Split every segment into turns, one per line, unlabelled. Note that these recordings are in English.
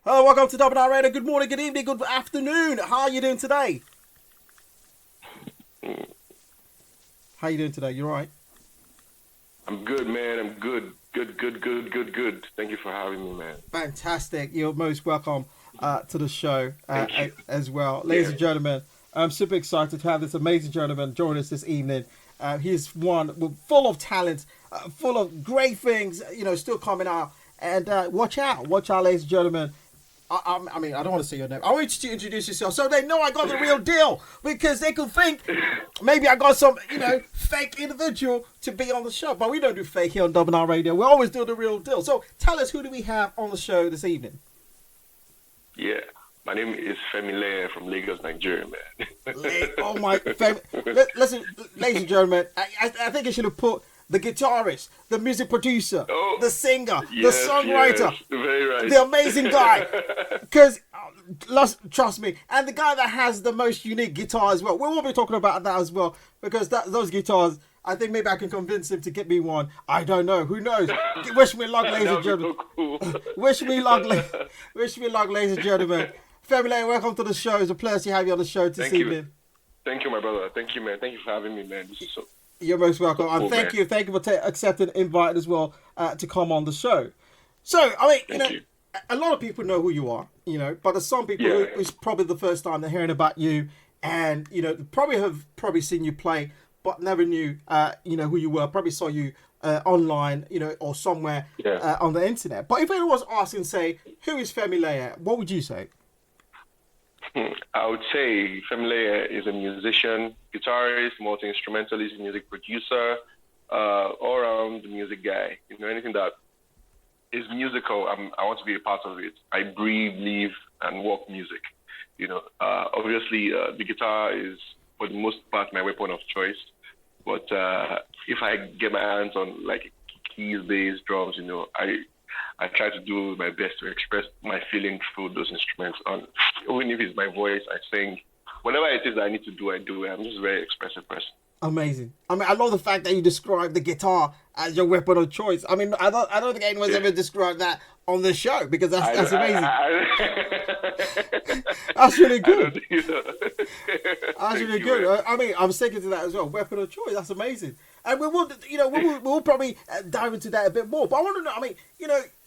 Hello, welcome to Double9Radio. Good morning, good evening, good afternoon. How are you doing today? How are you doing today? You all right?
I'm good, man. I'm good. Good. Thank you for having me, man.
Fantastic. You're most welcome to the show as well.
Yeah.
Ladies and gentlemen, I'm super excited to have this amazing gentleman join us this evening. He's one full of talent, full of great things, still coming out. And watch out, ladies and gentlemen. I mean, I don't want to say your name. I want you to introduce yourself so they know I got the real deal, because they could think maybe I got some, fake individual to be on the show. But we don't do fake here on Double9Radio. We always do the real deal. So tell us, who do we have on the show this evening?
Yeah, my name is Femi Leye from Lagos, Nigeria, man.
Oh my, listen, ladies and gentlemen, I think I should have put the guitarist, the music producer, the singer, the songwriter,
very right.
the amazing guy. Because, trust me, and the guy that has the most unique guitar as well. We will be talking about that as well, because those guitars, I think maybe I can convince him to get me one. I don't know. Who knows? Wish me luck, ladies and gentlemen.
So cool.
Wish me luck, ladies and gentlemen. Femi Leye, welcome to the show. It's a pleasure to have you on the show this evening.
Thank you, my brother. Thank you, man. Thank you for having me, man. This is so...
You're most welcome. And thank you for accepting the invite as well to come on the show. So, I mean, a lot of people know who you are, but there's some people who it's probably the first time they're hearing about you, and, probably have seen you play, but never knew, who you were, probably saw you online, or somewhere on the internet. But if anyone was asking, say, who is Femi Leye, what would you say?
I would say Femi Leye is a musician, guitarist, multi-instrumentalist, music producer, all-around music guy. Anything that is musical, I want to be a part of it. I breathe, live, and walk music. Obviously, the guitar is, for the most part, my weapon of choice. But if I get my hands on, like, keys, bass, drums, I try to do my best to express my feeling through those instruments. Even if it's my voice, I sing. Whatever it is that I need to do, I do it. I'm just a very expressive person.
Amazing. I mean, I love the fact that you describe the guitar as your weapon of choice. I mean, I don't think anyone's ever described that on the show, because that's amazing. That's really good. That's really good. I mean, I'm sticking to that as well. Weapon of choice. That's amazing. And we'll probably dive into that a bit more. But I want to know, I mean,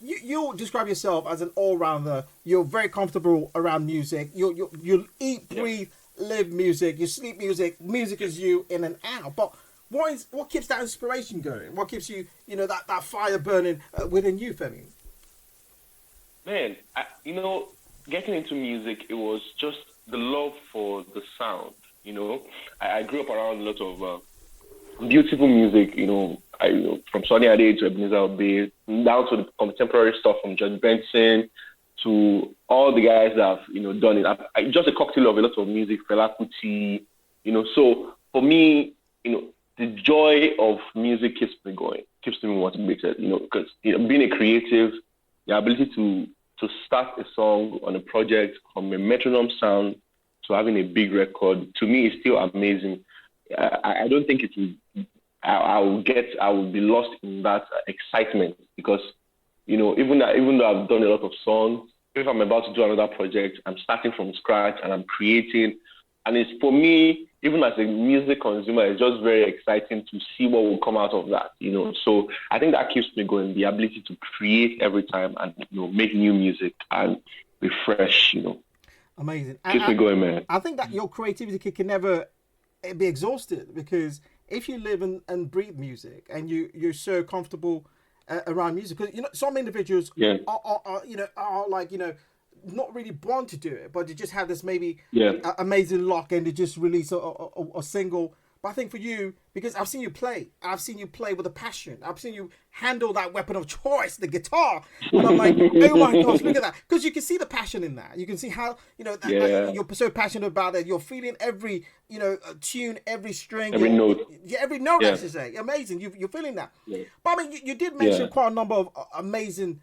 you describe yourself as an all-rounder. You're very comfortable around music. You eat, breathe, live music. You sleep music. Music is you in and out. But what keeps that inspiration going? What keeps you, that fire burning within you, Femi?
Man, getting into music, it was just the love for the sound. I grew up around a lot of beautiful music, from Sunny Ade to Ebenezer Obey, down to the contemporary stuff from George Benson to all the guys that have, done it. Just a cocktail of a lot of music, Fela Kuti, So for me, the joy of music keeps me going, keeps me motivated, because being a creative, the ability to start a song on a project from a metronome sound to having a big record, to me, is still amazing. I don't think it will. I will be lost in that excitement, because even though I've done a lot of songs, if I'm about to do another project, I'm starting from scratch and I'm creating, and it's, for me, even as a music consumer, it's just very exciting to see what will come out of that. So I think that keeps me going, the ability to create every time and make new music and refresh.
Amazing.
Keeps me going, man.
I think that your creativity can never be exhausted, because if you live and breathe music and you're so comfortable around music, because some individuals are like not really born to do it, but they just have this maybe amazing luck and they just release a single. But I think for you, because I've seen you play with a passion. I've seen you handle that weapon of choice, the guitar. And I'm like, oh my gosh, look at that. Because you can see the passion in that. You can see how, you're so passionate about it. You're feeling every, tune, every string.
Every note.
Yeah, every note, I should say. Amazing. You're feeling that. Yeah. But I mean, you did mention quite a number of amazing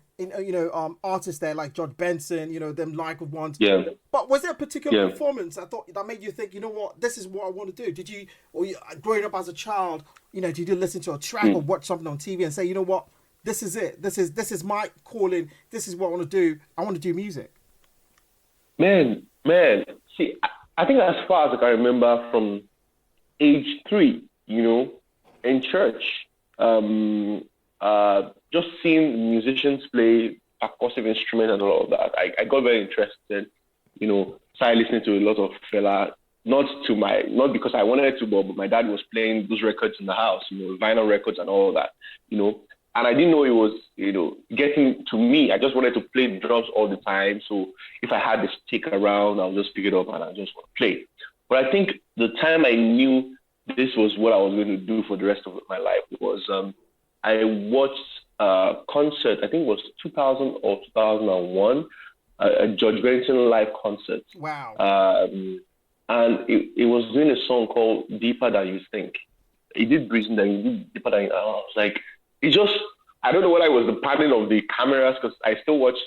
artists there, like George Benson, them liked ones.
Yeah.
But was there a particular performance that made you think, this is what I want to do? Did you, growing up as a child, did you listen to a track or watch something on TV and say, this is it. This is my calling. This is what I want to do. I want to do music.
Man. See, I think as far as I can remember, from age 3, in church, just seeing musicians play percussive instruments and all of that, I got very interested. Started listening to a lot of FEL, not because I wanted to, but my dad was playing those records in the house, vinyl records and all of that, And I didn't know it was, getting to me. I just wanted to play the drums all the time. So if I had the stick around, I'll just pick it up and I just want to play. But I think the time I knew this was what I was going to do for the rest of my life was I watched a concert, I think it was 2000 or 2001, a George Benson live concert.
Wow.
And it was doing a song called Deeper Than You Think. He did Breathing, then he did Deeper Than You Think. I was like, I don't know whether it was the pattern of the cameras, because I still watch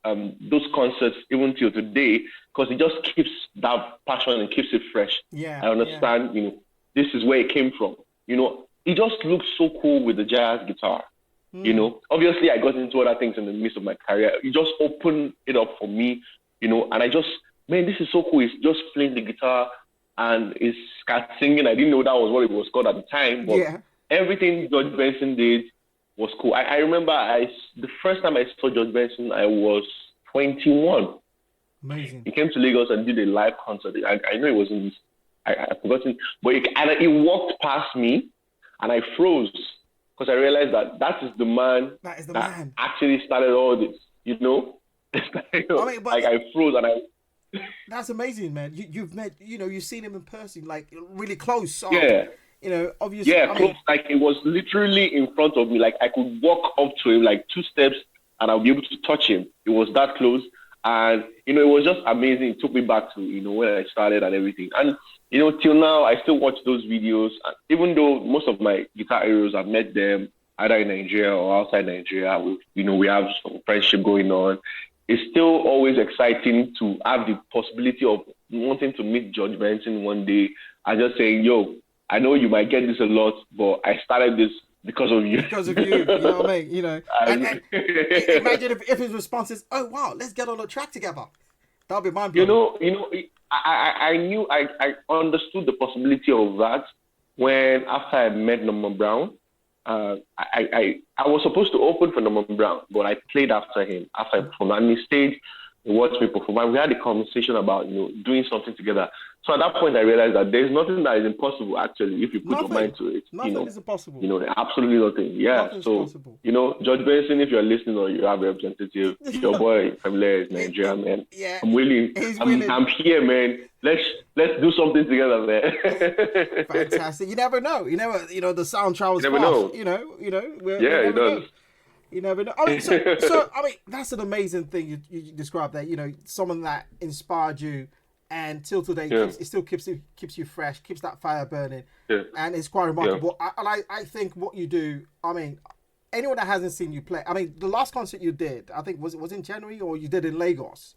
those concerts even till today, because it just keeps that passion and keeps it fresh.
Yeah.
I understand, this is where it came from. It just looks so cool with the jazz guitar. Obviously I got into other things in the midst of my career. It just opened it up for me, and I just, man, this is so cool. It's just playing the guitar and it's singing. I didn't know that was what it was called at the time, but everything George Benson did was cool. I remember the first time I saw George Benson, I was 21.
Amazing.
He came to Lagos and did a live concert. I know it wasn't, I've forgotten, but it walked past me and I froze because I realized that is the man that actually started all this, I froze and I...
That's amazing, man. You've met, you've seen him in person, like really close. Obviously.
Yeah, close. Like it was literally in front of me. Like I could walk up to him like 2 steps and I'll be able to touch him. It was that close. And, it was just amazing. It took me back to, when I started and everything. And, till now, I still watch those videos. Even though most of my guitar heroes, I've met them either in Nigeria or outside Nigeria. We have some friendship going on. It's still always exciting to have the possibility of wanting to meet George Benson one day and just saying, yo, I know you might get this a lot, but I started this because of you.
Because of you, you know what I mean? And imagine if his response is, oh, wow, let's get on a track together. That'll be mind-blowing.
I understood the possibility of that when, after I met Norman Brown, I was supposed to open for Norman Brown, but I played after him, after I performed. And he stayed and watched me perform. And we had a conversation about, doing something together. So at that point, I realized that there's nothing that is impossible, actually, if you put your mind to it.
Nothing is impossible.
Absolutely nothing. Yeah.
Nothing's possible.
George Benson, if you're listening or you have a representative, your boy, Femi Leye is Nigerian, man.
Yeah.
I'm willing. I'm here, man. Let's do something together, man.
Fantastic. You never know. The sound travels fast.
Know.
It does. You never know. So that's an amazing thing you described there. Someone that inspired you, and till today, it still keeps you fresh, keeps that fire burning, and it's quite remarkable. Yeah. I think what you do. Anyone that hasn't seen you play, the last concert you did, I think was in January, or you did in Lagos,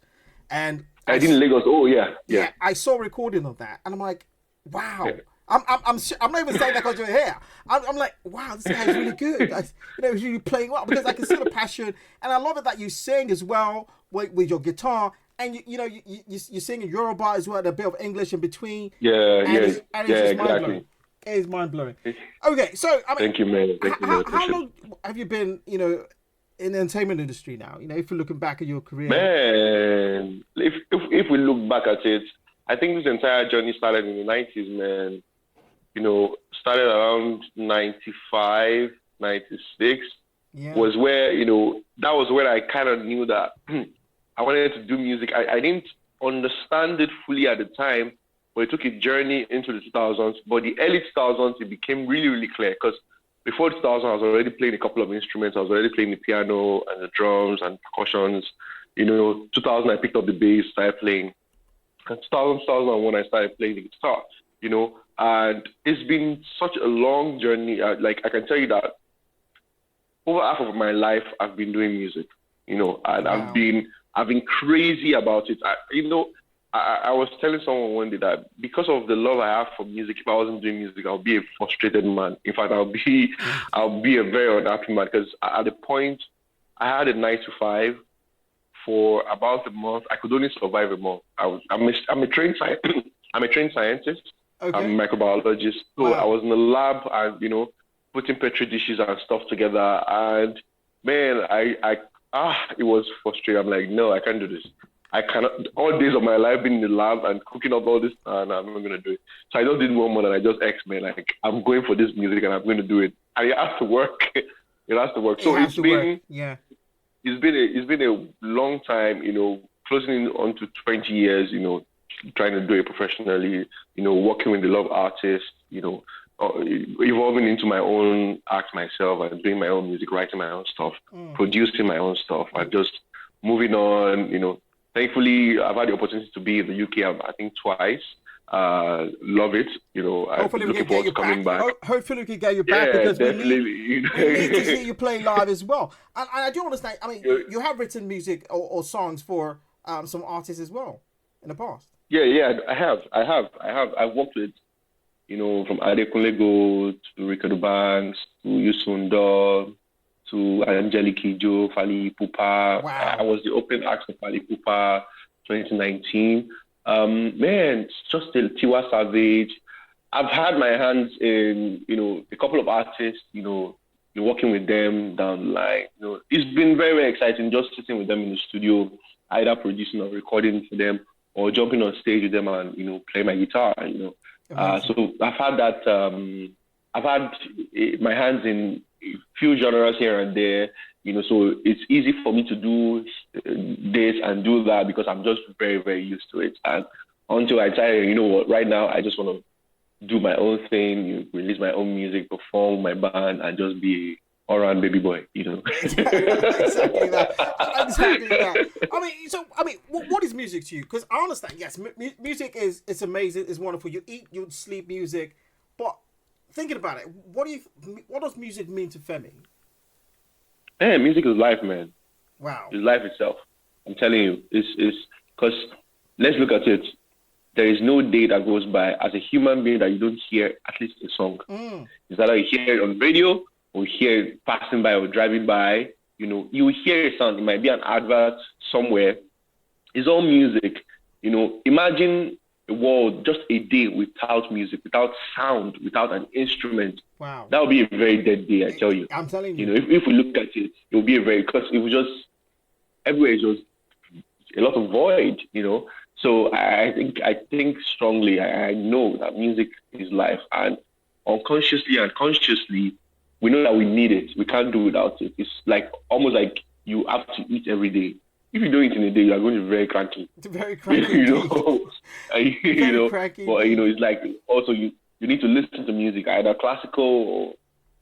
and
I did in Lagos. Oh yeah.
I saw a recording of that, and I'm like, wow. Yeah. I'm not even saying that because you're here. I'm like, wow, this guy's really good. He's really playing well because I can see the passion, and I love it that you sing as well with your guitar, and you sing in Yoruba as well, and a bit of English in between.
It's
exactly. It is mind blowing. Okay, so
thank you, man.
How long have you been, in the entertainment industry now? If you're looking back at your career,
man. If we look back at it, I think this entire journey started in the 90s, man. Started around 95, 96, was where, that was where I kind of knew that I wanted to do music. I didn't understand it fully at the time, but it took a journey into the 2000s. But the early 2000s, it became really, really clear because before 2000, I was already playing a couple of instruments. I was already playing the piano and the drums and percussions. 2000, I picked up the bass, started playing. And 2001, I started playing the guitar, and it's been such a long journey. I can tell you that over half of my life, I've been doing music, and wow. I've been crazy about it. I was telling someone one day that because of the love I have for music, if I wasn't doing music, I'll be a frustrated man. In fact, I'll be a very unhappy man because at the point I had a 9 to 5, for about a month. I could only survive a month. I'm a trained I'm a trained scientist.
Okay.
I'm a microbiologist. So
Wow.
I was in the lab and, putting petri dishes and stuff together. And man, it was frustrating. I'm like, no, I can't do this. I cannot. All days of my life being in the lab and cooking up all this, and I'm not gonna do it. So I just did one more, and I just asked, man, like, I'm going for this music, and I'm going to do it. And it has to work. It has to work. So it's been a long time, closing in on to 20 years, trying to do it professionally, working with a lot of artists, evolving into my own act myself and doing my own music, writing my own stuff, producing my own stuff, and just moving on, Thankfully, I've had the opportunity to be in the UK, I think twice. Love it.
Hopefully
I'm looking forward to coming back.
Hopefully we can get you back because
definitely.
we need to see you play live as well. And I do understand. I mean, you have written music or songs for some artists as well in the past.
Yeah, I have. I've worked with, from Adekunle Gold to Ricardo Banks to Yusunda to Angelique Kidjo, Fali Ipupa.
Wow.
I was the opening act for Fali Ipupa 2019. Man, it's just a Tiwa Savage. I've had my hands in, a couple of artists, you're working with them down the line. It's been very, very exciting just sitting with them in the studio, either producing or recording for them or jumping on stage with them and, playing my guitar, So I've had that, I've had my hands in a few genres here and there, so it's easy for me to do this and do that because I'm just very, very used to it. And until I tell right now I just want to do my own thing, release my own music, perform my band, and just be all-around baby boy,
Exactly that. Exactly that. What is music to you? Because I understand, yes, music it's amazing, it's wonderful. You eat, you sleep music, but thinking about it, what does music mean to Femi?
Man, music is life, man.
Wow.
It's life itself. I'm telling you. It's because let's look at it. There is no day that goes by as a human being that you don't hear at least a song. Is that you hear it on radio or hear it passing by or driving by? You will hear a sound. It might be an advert somewhere. It's all music. Imagine a world, just a day without music, without sound, without an instrument.
Wow.
That would be a very dead day, I tell you.
I'm telling you.
If we look at it, it will be because it was just, everywhere is just a lot of void, So I think strongly, I know that music is life. And unconsciously and consciously, we know that we need it. We can't do without it. It's almost like you have to eat every day. If you don't eat in a day, you are going to be very cranky.
Very cranky.
Cranky. But it's like also you need to listen to music, either classical or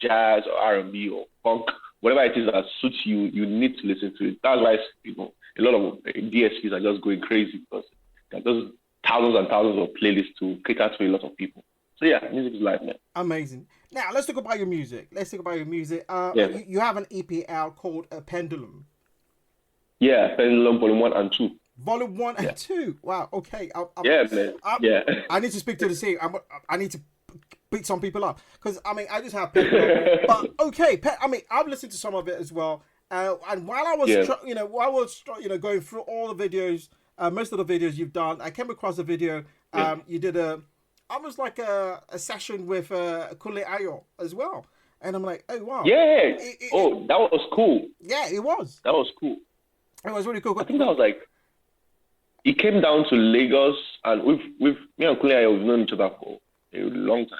jazz or R&B or funk, whatever it is that suits you. You need to listen to it. That's why a lot of DSPs are just going crazy because there are just thousands and thousands of playlists to cater to a lot of people. So yeah, music is life, man.
Amazing. Now let's talk about your music. You have an EP out called Pendulum.
Yeah, Pendulum Volume 1 and 2.
Volume 1 and 2. Wow. Okay.
Man.
I need to speak to the scene. I need to beat some people up because I just have Pendulum. But okay, I've listened to some of it as well. And while I was, going through all the videos, most of the videos you've done, I came across a video. You did almost like a session with Kule Ayo as well, and I'm like, oh wow.
Yeah. That was cool.
Yeah, it was.
That was cool.
It was really cool.
I think that was it came down to Lagos, and with me and Kule Ayo, we've known each other for a long time.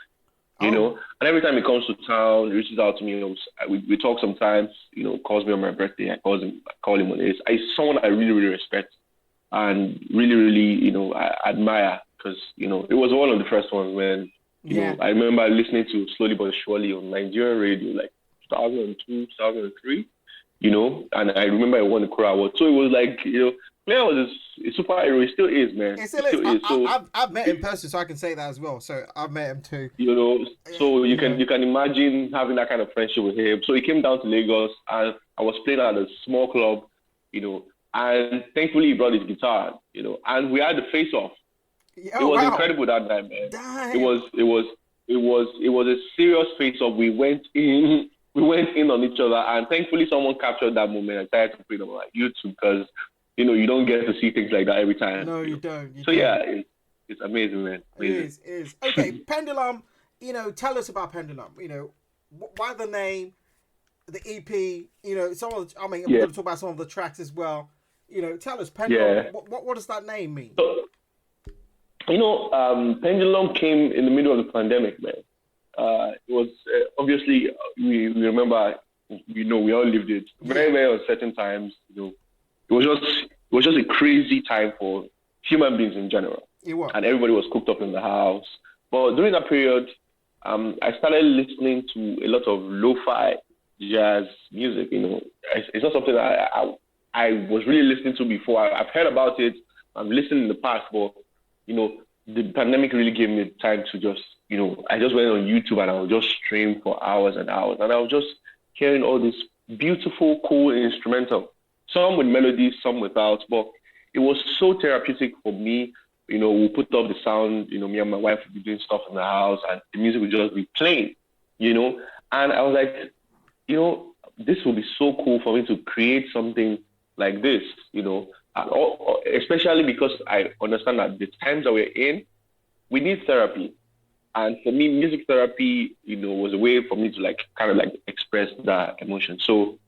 And every time he comes to town, he reaches out to me. We talk sometimes. Calls me on my birthday. I call him on this. He's someone I really, really respect and really, really, I admire because it was one of the first ones when I remember listening to Slowly But Surely on Nigerian radio, 2002, 2003. And I remember I won the Kora Award. So it was Claire was a superhero. He still is, man.
He still is. I've met him in person, so I can say that as well. So I've met him too.
So you can imagine having that kind of friendship with him. So he came down to Lagos, and I was playing at a small club, and thankfully he brought his guitar, and we had the face off. It was incredible that night, man.
Damn.
It was a serious face off. We went in on each other, and thankfully someone captured that moment and started to put it on YouTube because you don't get to see things like that every time.
No, you don't. You
so
don't.
yeah, it's amazing, man. Amazing.
It is. Okay, Pendulum. Tell us about Pendulum. Why the name, the EP. Some of. We're going to talk about some of the tracks as well. Tell us Pendulum.
Yeah.
What does that name mean?
So, Pendulum came in the middle of the pandemic, man. It was obviously we remember. We all lived it. Very, very uncertain times. It was just a crazy time for human beings in general.
It was.
And everybody was cooped up in the house. But during that period, I started listening to a lot of lo-fi jazz music. It's not something I was really listening to before. I've heard about it. I've listened in the past, but the pandemic really gave me time to just, I just went on YouTube and I would just stream for hours and hours, and I was just hearing all this beautiful, cool instrumental, some with melodies, some without, but it was so therapeutic for me. We'll put up the sound, me and my wife would be doing stuff in the house and the music would just be playing, and I was like, this will be so cool for me to create something like this, especially because I understand that the times that we're in, we need therapy. And for me, music therapy, was a way for me to kind of express that emotion. So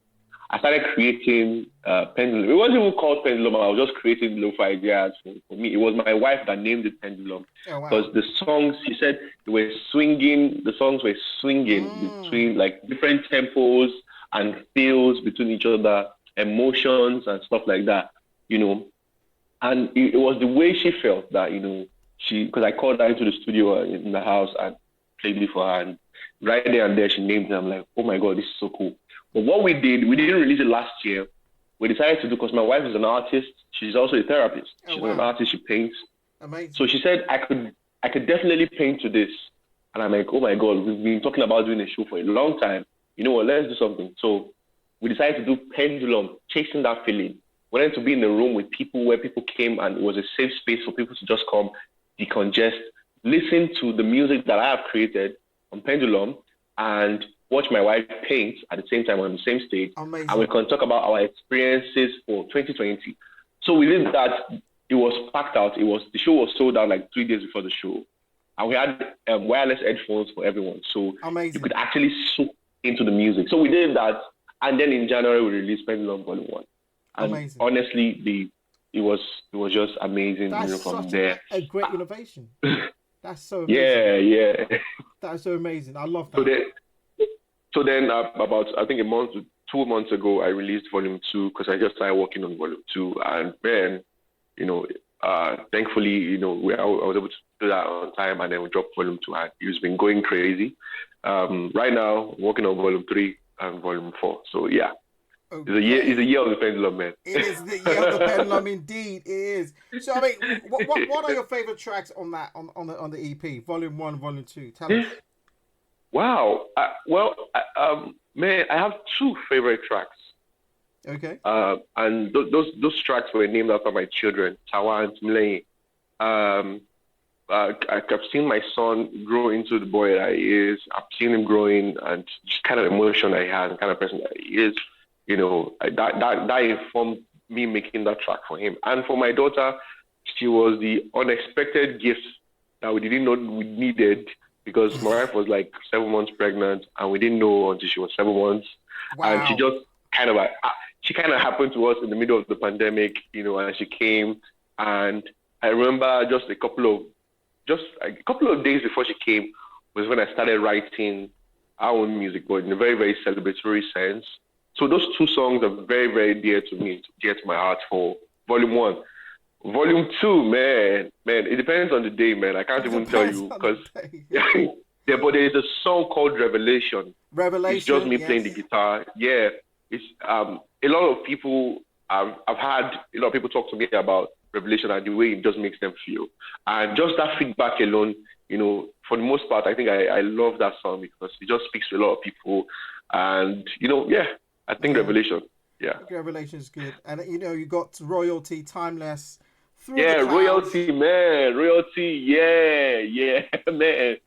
I started creating Pendulum. It wasn't even called Pendulum. I was just creating lo-fi jazz for me. It was my wife that named it Pendulum. Because the songs, she said, they were swinging. The songs were swinging between different tempos and feels between each other, emotions and stuff like that, And it was the way she felt that, because I called her into the studio in the house and played it for her, and right there and there she named it. I'm like, oh my God, this is so cool. But what we didn't release it last year. We decided to do, because my wife is an artist. She's also a therapist. She's an artist. She paints.
Amazing.
So she said I could definitely paint to this, and I'm like, oh my God, we've been talking about doing a show for a long time. You know what? Let's do something. So we decided to do Pendulum, chasing that feeling. We wanted to be in a room with people where people came and it was a safe space for people to just come, decongest, listen to the music that I have created on Pendulum, and watch my wife paint at the same time on the same stage.
Amazing.
And we can talk about our experiences for 2020. So we did that. It was packed out. The show was sold out 3 days before the show. And we had wireless headphones for everyone. So
Amazing.
You could actually soak into the music. So we did that. And then in January, we released Pendulum Volume 1. And
amazing.
Honestly, it was just amazing.
That's
from
such
there.
a great innovation. That's so amazing.
Yeah.
That's so amazing. I love that.
So then about, I think 2 months ago, I released Volume 2 because I just started working on Volume 2. And man, thankfully, I was able to do that on time, and then we dropped Volume 2, and it's been going crazy. Right now, I'm working on Volume 3 and Volume 4. So yeah. Okay. It's a year of the Pendulum, man.
It is the year of the Pendulum, indeed. It is. So what are your favorite tracks on that on the EP, Volume 1, Volume 2? Tell us.
Wow. Man, I have 2 favorite tracks.
Okay.
And those tracks were named after my children, Tawa and Leye. I've seen my son grow into the boy that he is. I've seen him growing, and just kind of emotion that he has, and kind of person that he is. That informed me making that track for him. And for my daughter, she was the unexpected gift that we didn't know we needed, because my wife was 7 months pregnant, and we didn't know until she was 7 months.
Wow.
And she just kind of happened to us in the middle of the pandemic, and she came. And I remember just a couple of days before she came was when I started writing our own music, but in a very, very celebratory sense. So those 2 songs are very, very dear to me, dear to my heart for Volume 1. Volume 2, man, it depends on the day, man. I can't even tell you, because yeah, but there is a song called Revelation. It's just me playing the guitar. Yeah, it's a lot of people. I've had a lot of people talk to me about Revelation and the way it just makes them feel, and just that feedback alone, for the most part, I think I love that song because it just speaks to a lot of people, and I think Revelation. Yeah.
Revelation is good, and you got Royalty, Timeless.
Royalty, man, Royalty, yeah, man.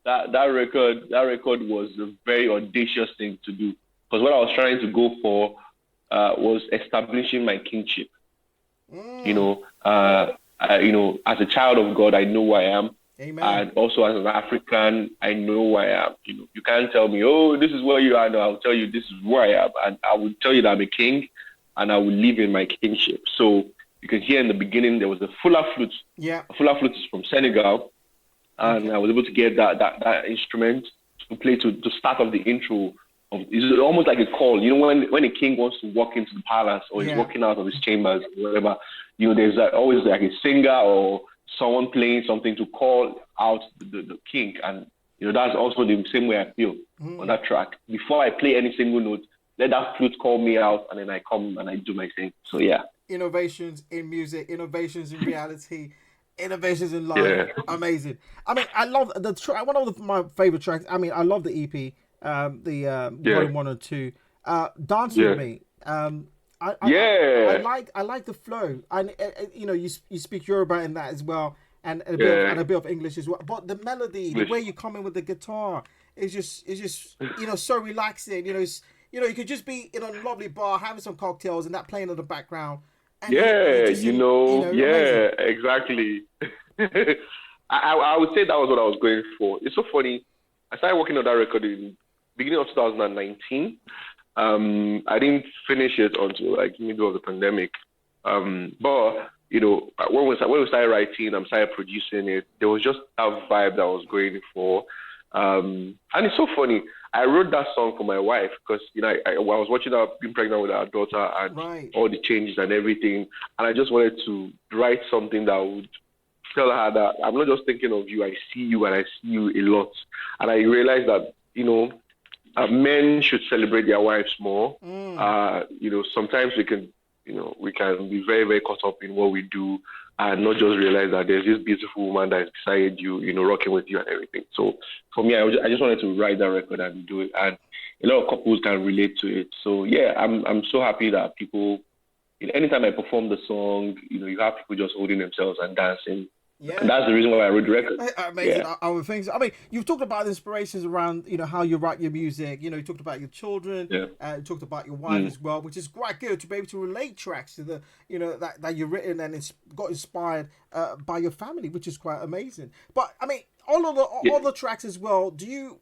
That record was a very audacious thing to do, because what I was trying to go for was establishing my kingship. You know, as a child of God, I know who I am.
Amen.
And also as an African, I know who I am. You know, you can't tell me, oh, this is where you are. No, I'll tell you this is who I am. And I will tell you that I'm a king and I will live in my kingship. So you can hear in the beginning, there was a Fula flute.
Yeah.
A Fula flute is from Senegal. And I was able to get that instrument to play to start off the intro. It's almost like a call. You know, when a king wants to walk into the palace or he's walking out of his chambers or whatever, you know, there's always like a singer or someone playing something to call out the king. And, you know, that's also the same way I feel on that track. Before I play any single note, let that flute call me out, and then I come and I do my thing. So, yeah.
Innovations in music, innovations in reality, innovations in life. Yeah. Amazing. I mean, I love the track. One of my favorite tracks. I mean, I love the EP, Volume 1 and 2. Dance with Me. I like the flow, and you know, you speak Yoruba in that as well, and a bit of English as well. But the melody, the way you come in with the guitar, is just you know, so relaxing. You know, you could just be in a lovely bar having some cocktails and that playing in the background. And
exactly. I would say that was what I was going for. It's so funny. I started working on that record in beginning of 2019. I didn't finish it until like middle of the pandemic. But you know, when we started writing, I started producing it. There was just that vibe that I was going for. And it's so funny. I wrote that song for my wife because, you know, I was watching her being pregnant with our daughter and all the changes and everything. And I just wanted to write something that would tell her that I'm not just thinking of you. I see you and I see you a lot. And I realized that, you know, men should celebrate their wives more. You know, sometimes we can be very, very caught up in what we do and not just realize that there's this beautiful woman that is beside you, you know, rocking with you and everything. So for me, I just wanted to write that record and do it. And a lot of couples can relate to it. So yeah, I'm so happy that people, you know, anytime I perform the song, you know, you have people just holding themselves and dancing. Yeah. And that's the reason why I wrote the record.
Amazing. Yeah. I would think so. I mean, you've talked about inspirations around, you know, how you write your music. You know, you talked about your children. Yeah. You talked about your wife as well, which is quite good to be able to relate tracks to the, you know, that you've written and it's got inspired by your family, which is quite amazing. But I mean, all the tracks as well. Do you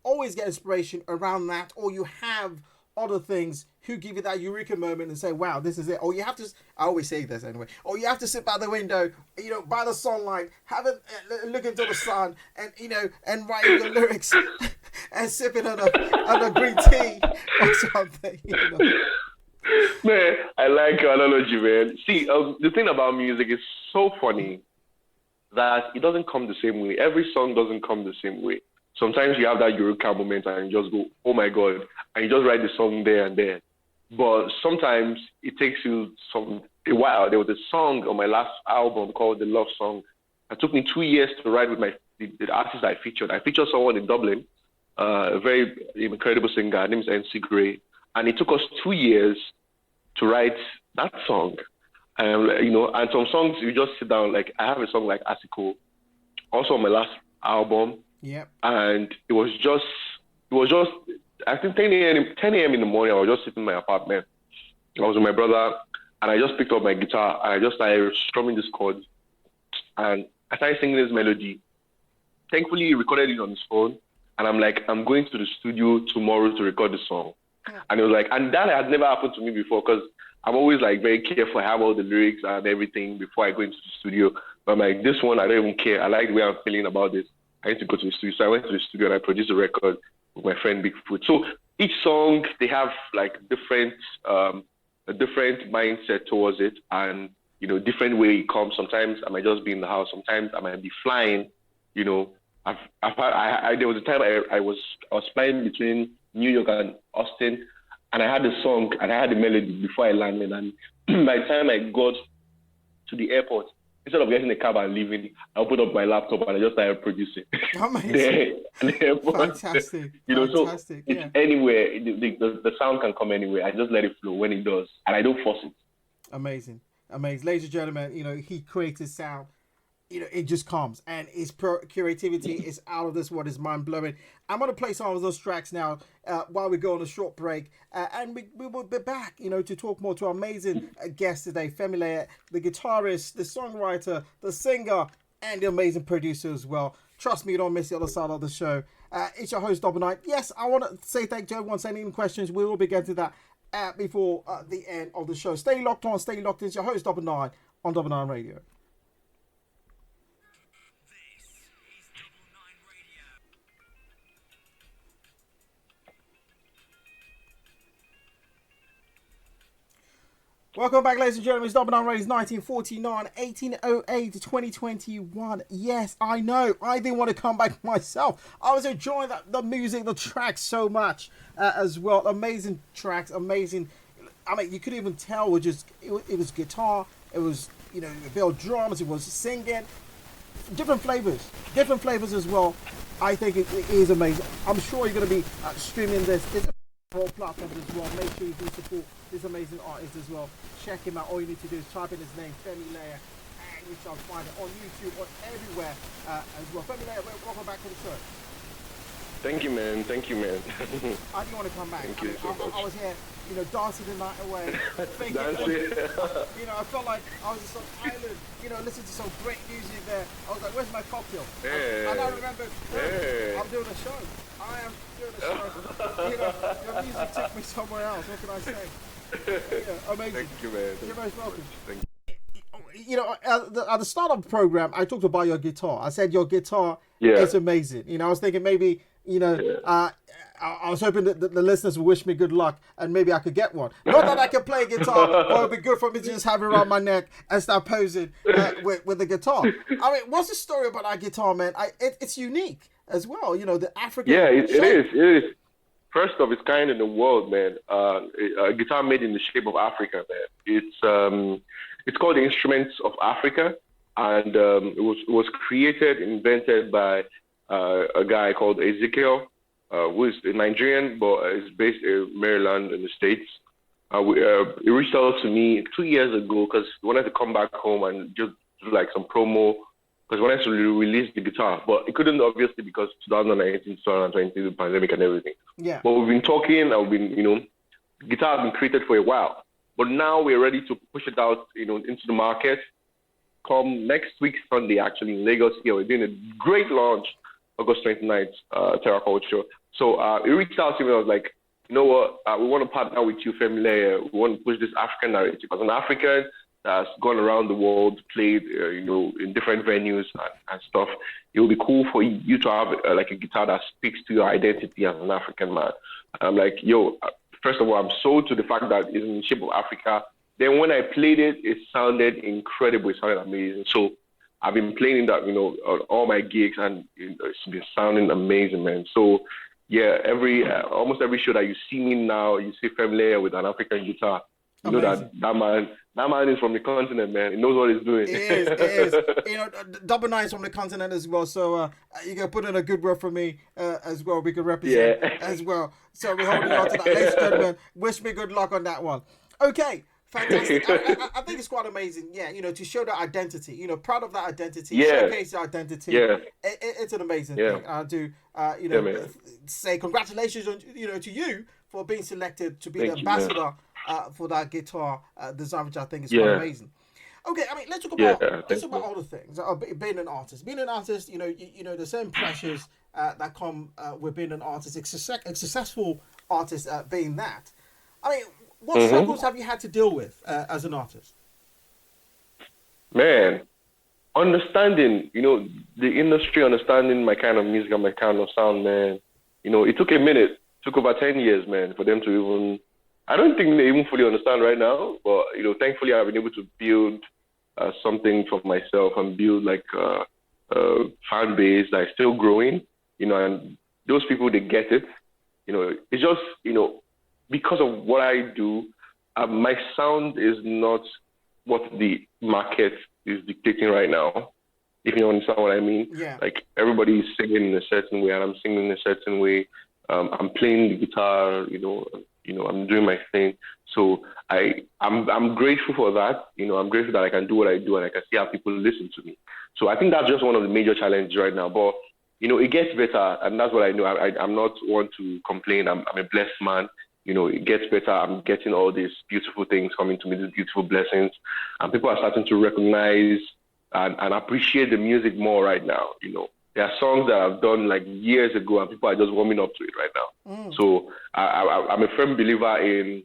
always get inspiration around that, or you have other things who give you that eureka moment and say, wow, this is it? Or you have to, I always say this anyway, or you have to sit by the window, you know, by the sunlight, have a look into the sun and, you know, and write your lyrics and sipping on a green tea or something, you know.
Man, I like your analogy, man. See, the thing about music is so funny that it doesn't come the same way. Every song doesn't come the same way. Sometimes you have that eureka moment and you just go, oh my God, and you just write the song there and there. But sometimes it takes you a while. There was a song on my last album called The Love Song. It took me 2 years to write with the artist I featured. I featured someone in Dublin, a very incredible singer. Her name is NC Gray. And it took us 2 years to write that song. You know, and some songs you just sit down, like I have a song like Asiko, also on my last album.
Yeah.
And it was just I think 10 a.m. in the morning. I was just sitting in my apartment. I was with my brother, and I just picked up my guitar and I just started strumming this chord, and I started singing this melody. Thankfully, he recorded it on his phone, and I'm like, I'm going to the studio tomorrow to record the song. And it was like, and that had never happened to me before because I'm always like very careful. I have all the lyrics and everything before I go into the studio. But I'm like, this one, I don't even care. I like the way I'm feeling about this. I need to go to the studio. So I went to the studio and I produced a record with my friend Bigfoot. So each song, they have like a different mindset towards it, and, you know, different way it comes. Sometimes I might just be in the house. Sometimes I might be flying. You know, there was a time I was flying between New York and Austin, and I had the song and I had the melody before I landed. And by the time I got to the airport, instead of getting a cab and leaving, I opened up my laptop and I just started producing.
Amazing. Fantastic.
You know,
fantastic.
So it's anywhere. The sound can come anywhere. I just let it flow when it does, and I don't force it.
Amazing. Ladies and gentlemen, you know, he created sound it just comes, and his creativity is out of this world, is mind blowing. I'm gonna play some of those tracks now while we go on a short break, and we will be back, to talk more to our amazing guest today, Femi Leye, the guitarist, the songwriter, the singer, and the amazing producer as well. Trust me, you don't miss the other side of the show. It's your host, Double9. Yes, I want to say thank you to everyone sending in questions. We will be getting to that before the end of the show. Stay locked on, stay locked in. It's your host, Double9, on Double9Radio. Welcome back, ladies and gentlemen. It's Double9Radio's 1949, 1808 to 2021. Yes, I know. I didn't want to come back myself. I was enjoying the music, the tracks so much as well. Amazing tracks, amazing. I mean, you could even tell it was guitar. It was, a bit of drums. It was singing. Different flavors as well. I think it is amazing. I'm sure you're going to be streaming this. It's all platforms as well. Make sure you do support this amazing artist as well. Check him out. All you need to do is type in his name, Femi Leye, and you shall find it on YouTube or everywhere as well. Femi Leye, welcome back to the show.
Thank you, man.
I didn't want to come back.
Thank you so much.
I was here, dancing the night away. I felt like I was on an island, listening to some great music there. I was like, where's my cocktail?
Hey.
And I remember, I'm doing a show. I am doing a show. Your music took me somewhere else. What can I say? Amazing.
Thank you, man.
You're most welcome.
Thank
you. At the start of the program, I talked about your guitar. I said your guitar is amazing. I was thinking maybe, I was hoping that the listeners would wish me good luck and maybe I could get one. Not that I can play guitar, but it would be good for me to just have it around my neck and start posing with the guitar. I mean, what's the story about that guitar, man? It's unique as well, the African
it is. First of its kind in the world, man. A guitar made in the shape of Africa, man. It's called the Instruments of Africa, and it was created, invented by a guy called Ezekiel, who is a Nigerian, but is based in Maryland in the States. He reached out to me 2 years ago because he wanted to come back home and just do like some promo, because he wanted to release the guitar, but it couldn't, obviously, because 2019, 2020, the pandemic and everything.
Yeah.
But we've been talking, guitar has been created for a while, but now we're ready to push it out, into the market. Come next week, Sunday, actually, in Lagos here, we're doing a great launch, August 29th, Terra Culture. So he reached out to me. I was like, you know what? We want to partner with you, Femi Leye. We want to push this African narrative. Because an African that's gone around the world, played, in different venues and stuff, it would be cool for you to have like a guitar that speaks to your identity as an African man. And I'm like, first of all, I'm sold to the fact that it's in the shape of Africa. Then when I played it, it sounded incredible. It sounded amazing. So I've been playing that, on all my gigs, and it's been sounding amazing, man. So yeah, almost every show that you see me now, you see Femi Leye with an African guitar. You know that man is from the continent, man. He knows what he's doing.
It is. Double9 is from the continent as well. So you can put in a good word for me as well. We can represent as well. So we're holding on to that. Ladies and gentlemen, wish me good luck on that one. Okay. Fantastic. I think it's quite amazing. Yeah, to show that identity. Proud of that identity. Showcase your identity. Yeah. It's an amazing thing. I do. Say congratulations on to you for being selected to be the ambassador for that guitar design, which I think is quite amazing. Okay, I mean, let's talk about other things. Being an artist. Being an artist, the same pressures that come with being an artist. A successful artist being that. I mean, what struggles have you had to deal with as an artist?
Man, understanding, the industry, understanding my kind of music and my kind of sound, man. It took a minute. It took over 10 years, man, for them to even... I don't think they even fully understand right now, but, thankfully I've been able to build something for myself and build, like, a fan base that is still growing, and those people, they get it. It's just, because of what I do, my sound is not what the market is dictating right now, if you understand what I mean.
Yeah.
Like, everybody is singing in a certain way, and I'm singing in a certain way. I'm playing the guitar, I'm doing my thing. So I'm grateful for that. I'm grateful that I can do what I do and I can see how people listen to me. So I think that's just one of the major challenges right now. But it gets better, and that's what I know. I'm not one to complain. I'm a blessed man. It gets better. I'm getting all these beautiful things coming to me, these beautiful blessings, and people are starting to recognize and appreciate the music more right now. There are songs that I've done like years ago, and people are just warming up to it right now. So I'm a firm believer in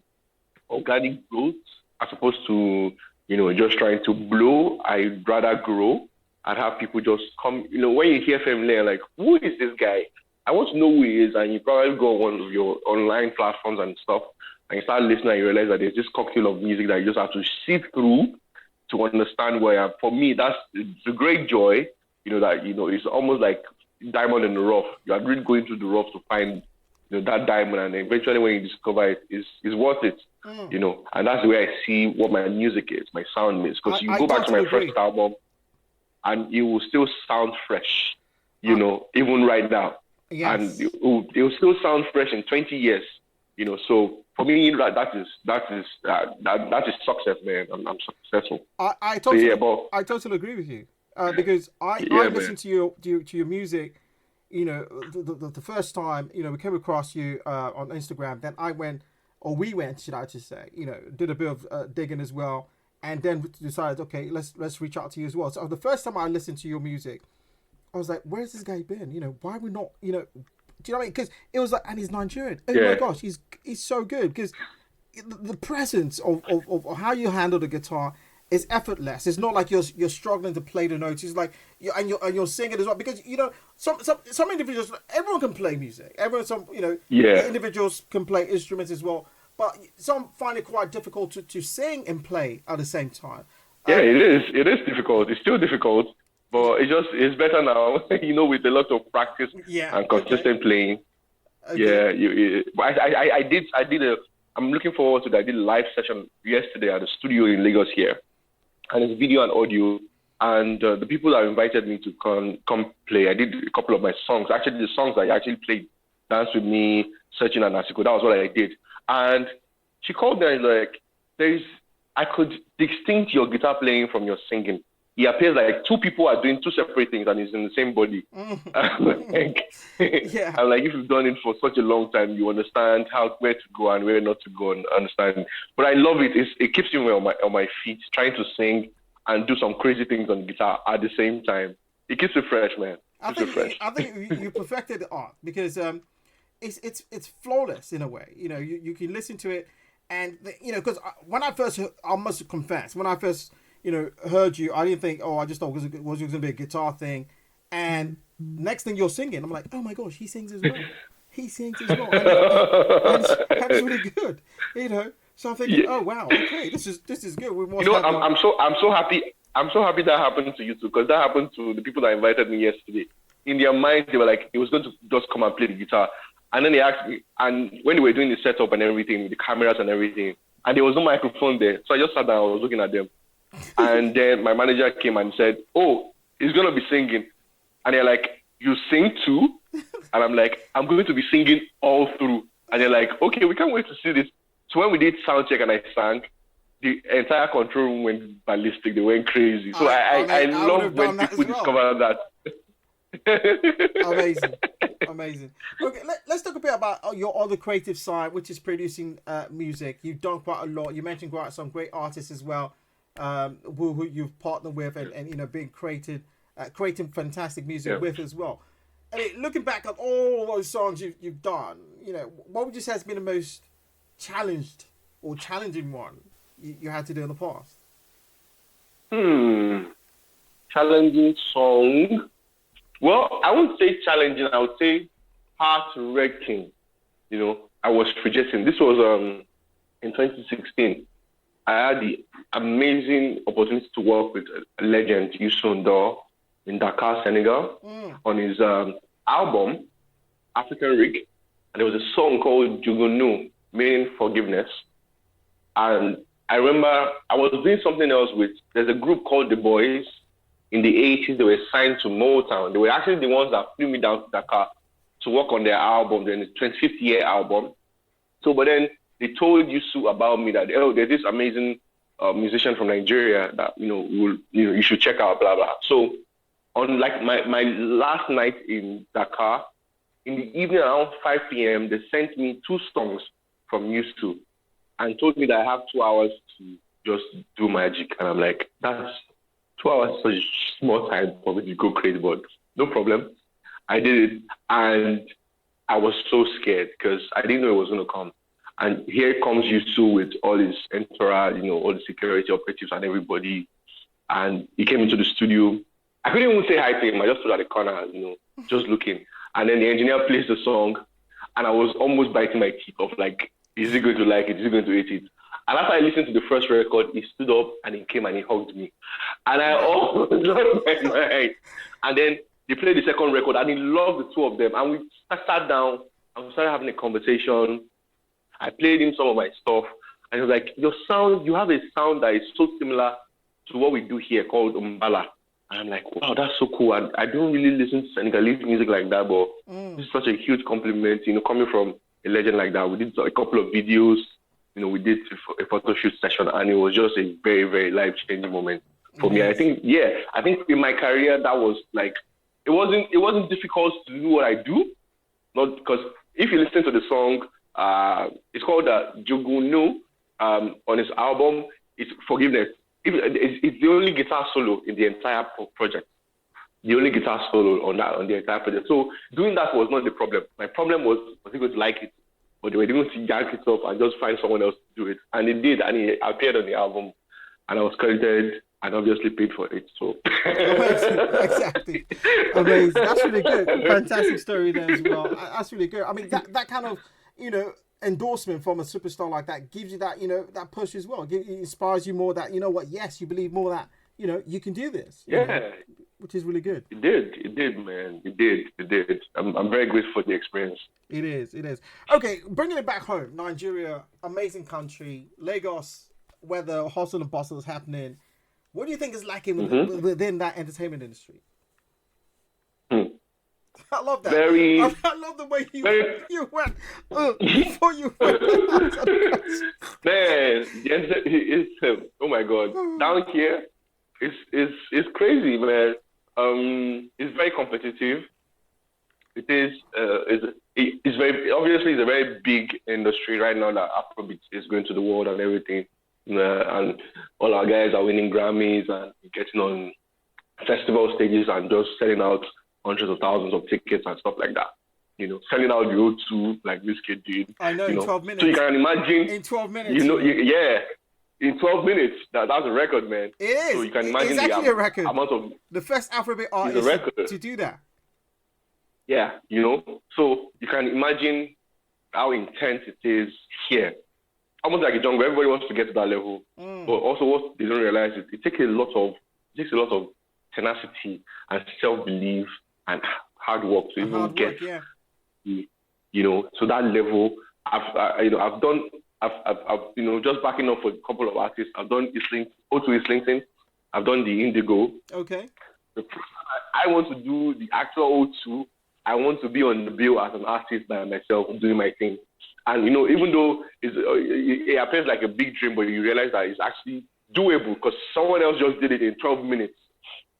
organic growth as opposed to, just trying to blow. I'd rather grow and have people just come. When you hear Femi Leye, like, who is this guy? I want to know who he is, and you probably go on one of your online platforms and stuff, and you start listening and you realize that there's this cocktail of music that you just have to sift through to understand where I am. For me, it's a great joy. That it's almost like diamond in the rough. You are really going through the rough to find that diamond, and eventually when you discover it, is worth it. And that's the way I see what my music is, my sound is. Because you go back to my first album, and it will still sound fresh. Even right now, and it will still sound fresh in 20 years. So for me, that is success, man. I'm successful.
I totally agree with you. Because I listened to your music, the first time, we came across you on Instagram. Then we went, should I just say, did a bit of digging as well, and then decided, okay, let's reach out to you as well. So the first time I listened to your music, I was like, where's this guy been? Why are we not, do you know what I mean? Because it was like, and he's Nigerian. Oh my gosh, he's so good. Because the presence of how you handle the guitar is effortless. It's not like you're struggling to play the notes. It's like you're singing as well, because some individuals, everyone can play music. Individuals can play instruments as well, but some find it quite difficult to sing and play at the same time.
It is difficult. It's still difficult, but it's better now. With a lot of practice and consistent playing. Okay. I'm looking forward to that. I did a live session yesterday at the studio in Lagos here. And it's video and audio, and the people that invited me to come play, I did a couple of my songs. Actually, the songs I actually played, Dance With Me, Searching and Asiko, that was what I did. And she called me and like, I could distinct your guitar playing from your singing. It appears like two people are doing two separate things and it's in the same body. I'm like, if you've done it for such a long time, you understand where to go and where not to go and understand. But I love it. It keeps me on my feet, trying to sing and do some crazy things on the guitar at the same time. It keeps me fresh, man. I
think you perfected the art, because it's flawless in a way. You can listen to it, and because when I first heard, I must confess, when I first heard you, I didn't think, I just thought it was going to be a guitar thing. And next thing you're singing, I'm like, oh my gosh, he sings as well. And it's really good, So I'm thinking, oh wow, okay, this is good.
I'm so happy. I'm so happy that happened to you too, because that happened to the people that invited me yesterday. In their mind, they were like, he was going to just come and play the guitar. And then they asked me, and when they were doing the setup and everything, the cameras and everything, and there was no microphone there. So I just sat down, I was looking at them. And then my manager came and said, he's going to be singing. And they're like, you sing too? And I'm like, I'm going to be singing all through. And they're like, okay, we can't wait to see this. So when we did sound check and I sang, the entire control room went ballistic. They went crazy. So I love when people discover that.
Amazing. Okay, let's talk a bit about your other creative side, which is producing music. You've done quite a lot. You mentioned quite some great artists as well. Who you've partnered with and being creating fantastic music with as well. I mean, looking back at all those songs you've done, what would you say has been the most challenging one you had to do in the past?
Challenging song. Well, I wouldn't say challenging. I would say heart-wrenching. I was rejecting. This was in 2016. I had the amazing opportunity to work with a legend, Youssou N'Dour, in Dakar, Senegal, on his album, African Rig. And there was a song called Jugunu, meaning forgiveness. And I remember I was doing something else there's a group called The Boys. In the 80s, they were signed to Motown. They were actually the ones that flew me down to Dakar to work on their album, their 25th year album. So, but then they told Yusu about me that, oh, there's this amazing musician from Nigeria that, you should check out, blah, blah. So on like my last night in Dakar, in the evening around 5 p.m., they sent me 2 songs from Yusu and told me that I have 2 hours to just do magic. And I'm like, that's 2 hours, such a small time for me to go crazy, but no problem. I did it, and I was so scared because I didn't know it was going to come. And here comes Yusu with all his entourage, all the security operatives and everybody. And he came into the studio. I couldn't even say hi to him. I just stood at the corner, just looking. And then the engineer plays the song, and I was almost biting my teeth off, like, is he going to like it? Is he going to hate it? And after I listened to the first record, he stood up and he came and he hugged me. And I almost lost my mind. And then they played the second record, and he loved the 2 of them. And we sat down and we started having a conversation. I played him some of my stuff, and he was like, your sound, you have a sound that is so similar to what we do here called Umbala. And I'm like, wow, that's so cool. I don't really listen to Senegalese music like that, but this is such a huge compliment, coming from a legend like that. We did a couple of videos, we did a photo shoot session, and it was just a very, very life-changing moment for me. I think in my career, that was like, it wasn't difficult to do what I do, not because if you listen to the song, it's called Jugunu on his album. It's Forgiveness. It's the only guitar solo in the entire project. The only guitar solo on the entire project. So doing that was not the problem. My problem was he going to like it, or they were going to yank it up and just find someone else to do it. And it did, and it appeared on the album, and I was credited and obviously paid for it. So
amazing. Exactly, amazing. That's really good. Fantastic story there as well. That's really good. I mean, that kind of endorsement from a superstar like that gives you that that push as well. It inspires you more that yes, you believe more that you can do this.
Yeah,
which is really good.
It did, man. It did. I'm very grateful for the experience.
It is. Okay, bringing it back home, Nigeria, amazing country, Lagos, where the hustle and bustle is happening. What do you think is lacking within that entertainment industry? I love that. I love the way you went before you went.
Man, it's oh my God. Down here, it's crazy, man. It's very competitive. It is. It's very obviously it's a very big industry right now that Afrobeat is going to the world and everything. And all our guys are winning Grammys and getting on festival stages and just selling out hundreds of thousands of tickets and stuff like that. Selling out the O2 like this kid did.
I know, in 12 minutes.
So you can imagine.
In 12 minutes.
In 12 minutes. That's a record, man.
It is.
So you can imagine
it's actually a record.
Amount of
the first Afrobeat artist to do that.
Yeah, So you can imagine how intense it is here. Almost like a jungle. Everybody wants to get to that level. But also what they don't realize is it takes a lot of tenacity and self-belief and hard work to even get to that level. I've done just backing up for a couple of artists. I've done O2 Islington. I've done the Indigo.
Okay.
I want to do the actual O2. I want to be on the bill as an artist by myself, doing my thing. And even though it appears like a big dream, but you realize that it's actually doable because someone else just did it in 12 minutes.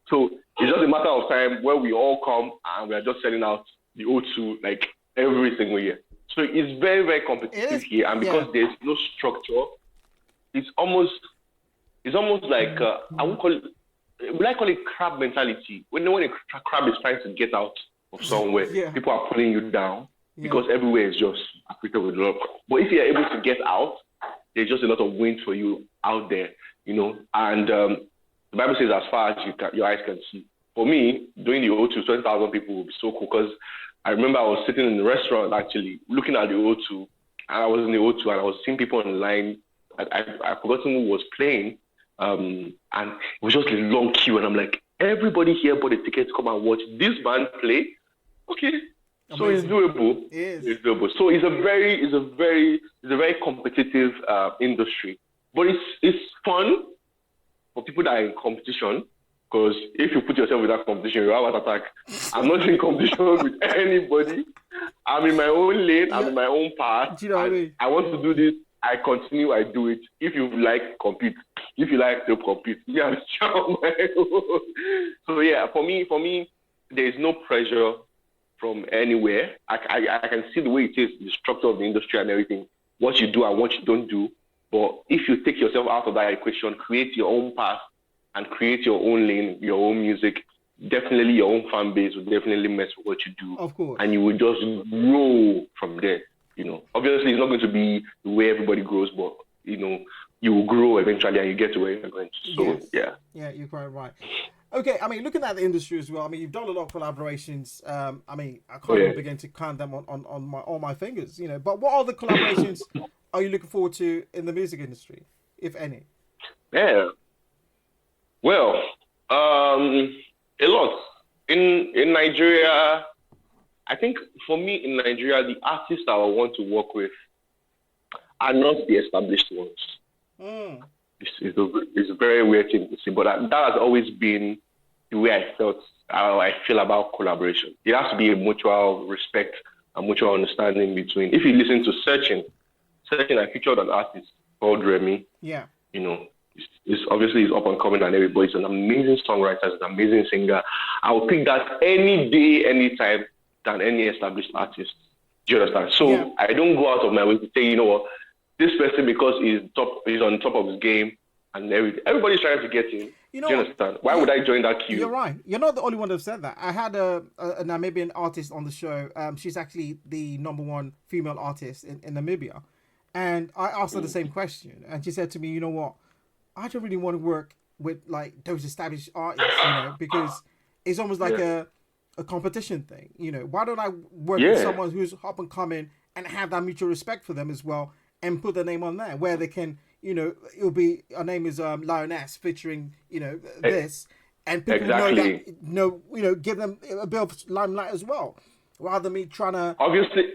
So it's just a matter of time where we all come and we are just selling out the O2 like every single year. So it's very, very competitive here, and because there's no structure, it's almost like I would call it crab mentality. When a crab is trying to get out of somewhere, people are pulling you down because everywhere is just affected with love. But if you're able to get out, there's just a lot of wind for you out there, And the Bible says, as far as your eyes can see. For me, doing the O2, 20,000 people would be so cool because I remember I was sitting in the restaurant actually looking at the O2, and I was in the O2 and I was seeing people online. I've forgotten who was playing, and it was just a long queue, and I'm like, everybody here bought a ticket to come and watch this band play. Okay, amazing. So it's doable. It's doable. So it's a very competitive industry, but it's fun for people that are in competition. Because if you put yourself in that competition, you have an attack. I'm not in competition with anybody. I'm in my own lane. I'm in my own path.
Do you know what I mean?
I want to do this I continue, I do it. If you like, compete. If you like to compete, yeah. So yeah, for me, there is no pressure from anywhere. I can see the way it is, the structure of the industry and everything, what you do and what you don't do. But if you take yourself out of that equation, create your own path and create your own lane, your own music, definitely your own fan base will definitely mess with what you do.
Of course.
And you will just grow from there. Obviously it's not going to be the way everybody grows, but you will grow eventually and you get to where you're going. So
yes.
yeah.
Yeah, you're quite right. Okay, I mean, looking at the industry as well, I mean, you've done a lot of collaborations. I mean, I can't even begin to count them on my fingers, But what other collaborations are you looking forward to in the music industry, if any?
Yeah. Well, a lot. In Nigeria, I think for me in Nigeria, the artists I want to work with are not the established ones. It's a very weird thing to say, but that has always been the way I feel about collaboration. It has to be a mutual respect and mutual understanding between. If you listen to Searching, I featured an artist called Remy.
Yeah.
It's obviously he's up and coming and everybody. He's an amazing songwriter, he's an amazing singer. I would pick that any day, anytime than any established artist. Do you understand? So I don't go out of my way to say, you know what, this person, because he's on top of his game and everybody's trying to get in. Do you understand? Why would I join that queue?
You're right. You're not the only one that said that. I had a Namibian artist on the show. She's actually the #1 female artist in Namibia. And I asked her the same question. And she said to me, you know what? I don't really want to work with like those established artists, because it's almost like a competition thing. Why don't I work with someone who's up and coming and have that mutual respect for them as well and put their name on there where they can, it'll be, her name is Lioness featuring, this, and people know, give them a bit of limelight as well, rather than me trying to
obviously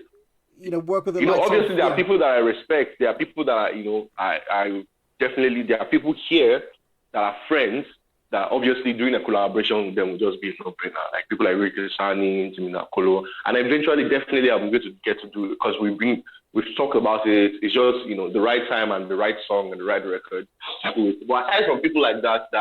work with them.
Obviously there are people that I respect. There are people that I definitely, there are people here that are friends that obviously doing a collaboration with them will just be a no-brainer. Like people like Ricky Sani, Jimina Kolo, and eventually, definitely, I'm going to get to do it because we've talked about it. It's just the right time and the right song and the right record. But aside from people like that,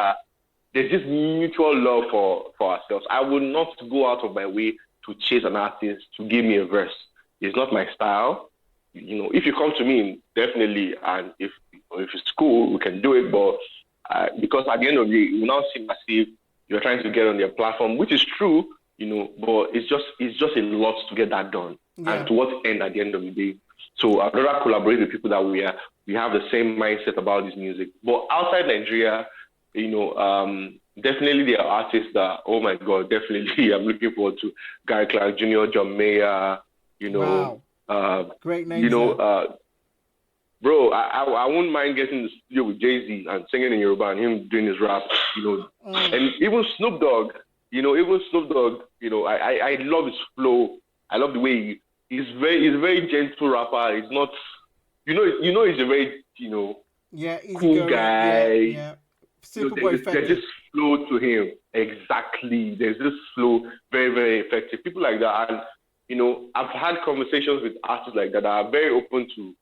there's just mutual love for ourselves. I will not go out of my way to chase an artist to give me a verse. It's not my style. If you come to me, definitely, and if it's cool, we can do it. But because at the end of the day, you now seem as if you're trying to get on their platform, which is true, but it's just a lot to get that done. Yeah. And to what end at the end of the day? So I'd rather collaborate with people that we have the same mindset about this music. But outside Nigeria, definitely there are artists that, oh my God, definitely I'm looking forward to. Gary Clark Jr., John Mayer,
Wow. Great names.
Bro, I wouldn't mind getting in the studio with Jay-Z and singing in Yoruba and him doing his rap, and even Snoop Dogg, I love his flow. I love the way he's a very gentle rapper. He's not, he's a very, cool guy.
Yeah. Super effective.
There's this flow to him. Exactly. There's this flow, very, very effective. People like that. And, I've had conversations with artists like that are very open to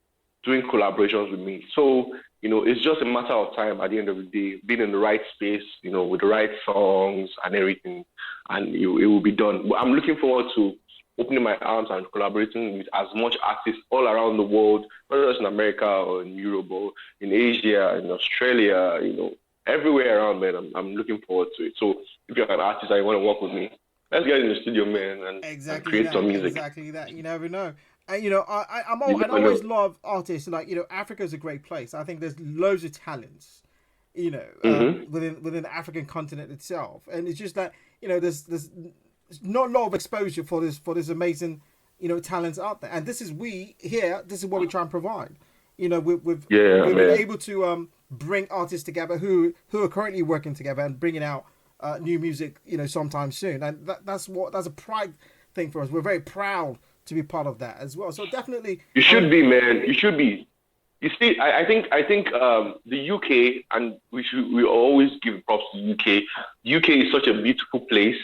doing collaborations with me. So, it's just a matter of time at the end of the day, being in the right space, with the right songs and everything, and it will be done. But I'm looking forward to opening my arms and collaborating with as much artists all around the world, not just in America or in Europe or in Asia, in Australia, everywhere around, man. I'm looking forward to it. So if you're an artist and you want to work with me, let's get in the studio, man, and create some music.
Exactly that. You never know. And, I always love artists. Like, Africa is a great place. I think there's loads of talents, within the African continent itself. And it's just that, there's not a lot of exposure for this amazing, talents out there. And this is what we try and provide. We've been able to bring artists together who are currently working together and bringing out new music, sometime soon. And that's a pride thing for us. We're very proud to be part of that as well. So definitely,
you should be, man. You should be. You see, I think the UK, and we always give props to the UK. UK is such a beautiful place.